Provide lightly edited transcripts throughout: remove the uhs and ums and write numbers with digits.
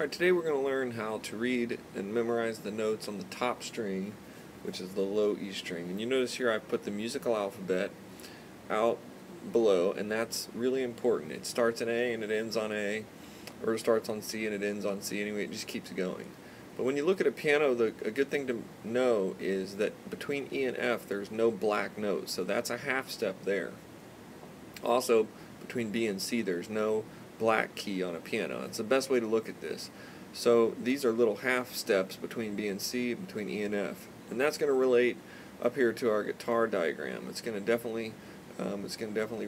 Alright, today we're going to learn how to read and memorize the notes on the top string, which is the low E string. And you notice here I've put the musical alphabet out below, and that's really important. It starts in A and it ends on A, or it starts on C and it ends on C. Anyway, it just keeps going. But when you look at a piano, a good thing to know is that between E and F there's no black notes, so that's a half step there. Also, between B and C there's no black key on a piano. It's the best way to look at this. So these are little half steps between B and C, between E and F, and that's going to relate up here to our guitar diagram. It's going to definitely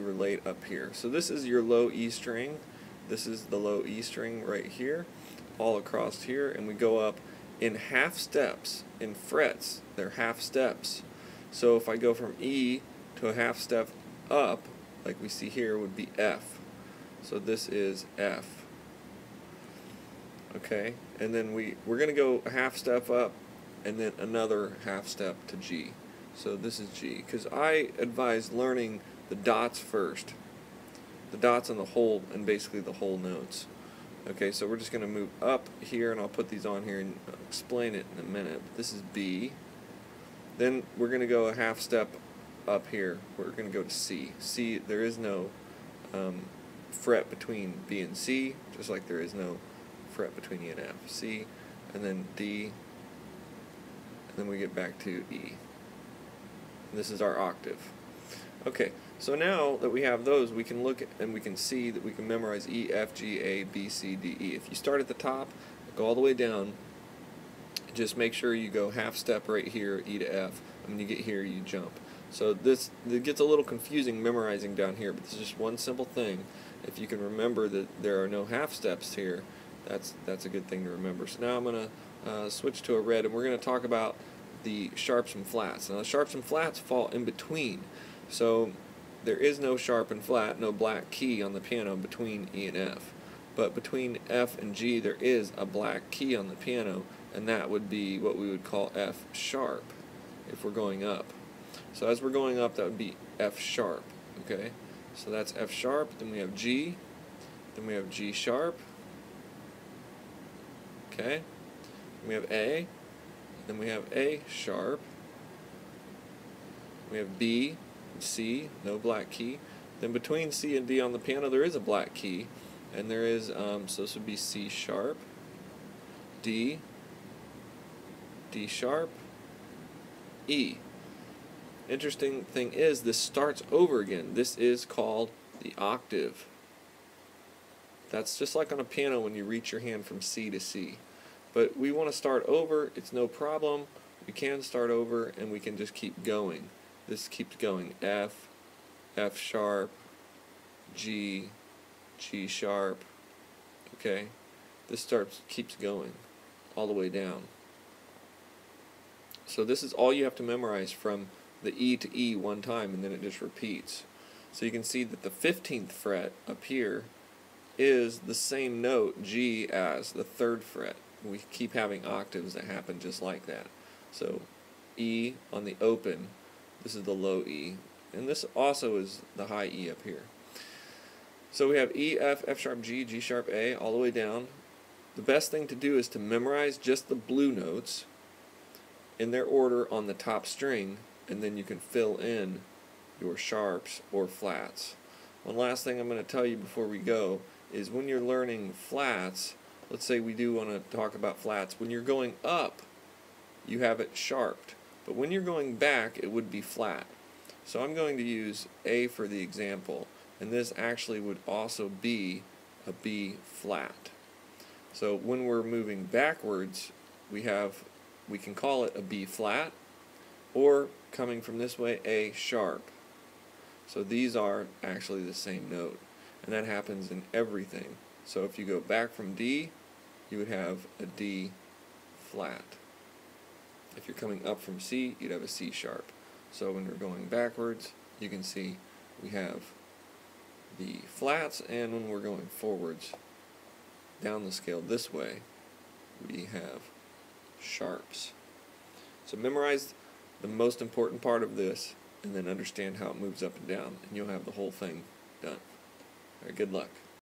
relate up here. So this is your low E string. This is the low E string right here, all across here, and we go up in half steps, in frets. They're half steps. So if I go from E to a half step up, like we see here, would be F. So this is F. Okay, and then we're going to go a half step up and then another half step to G. So this is G, because I advise learning the dots first. The dots on the whole, and basically the whole notes. Okay, so we're just going to move up here, and I'll put these on here and explain it in a minute. This is B. Then we're going to go a half step up here. We're going to go to C. C, there is no fret between B and C, just like there is no fret between E and F. C, and then D, and then we get back to E. And this is our octave. Okay, so now that we have those, we can look at, and we can see that we can memorize E, F, G, A, B, C, D, E. If you start at the top, go all the way down, just make sure you go half step right here, E to F, and when you get here, you jump. So it gets a little confusing memorizing down here, but this is just one simple thing. If you can remember that there are no half steps here, that's a good thing to remember. So now I'm going to switch to a red, and we're going to talk about the sharps and flats. Now the sharps and flats fall in between. So there is no sharp and flat, no black key on the piano between E and F. But between F and G there is a black key on the piano, and that would be what we would call F sharp if we're going up. So as we're going up, that would be F sharp. Okay? So that's F sharp, then we have G, then we have G sharp. Okay? Then we have A, then we have A sharp. We have B, C, no black key. Then between C and D on the piano there is a black key, and there is, so this would be C sharp, D, D sharp, E. Interesting thing is this starts over again. This is called the octave. That's just like on a piano when you reach your hand from C to C. But we want to start over. It's no problem. We can start over, and we can just keep going. This keeps going. F, F sharp, G, G sharp. Okay? This keeps going all the way down. So this is all you have to memorize from the E to E one time, and then it just repeats. So you can see that the 15th fret up here is the same note, G, as the 3rd fret. We keep having octaves that happen just like that. So E on the open, this is the low E, and this also is the high E up here. So we have E, F, F sharp, G, G sharp, A, all the way down. The best thing to do is to memorize just the blue notes in their order on the top string, and then you can fill in your sharps or flats. One last thing I'm going to tell you before we go is when you're learning flats, let's say we do want to talk about flats, when you're going up you have it sharped, but when you're going back it would be flat. So I'm going to use A for the example, and this actually would also be a B flat. So when we're moving backwards we can call it a B flat, or coming from this way, A sharp. So these are actually the same note, and that happens in everything. So if you go back from D, you would have a D flat. If you're coming up from C, you'd have a C sharp. So when we're going backwards, you can see we have the flats, and when we're going forwards down the scale this way, we have sharps. So memorize the most important part of this, and then understand how it moves up and down, and you'll have the whole thing done. All right, good luck.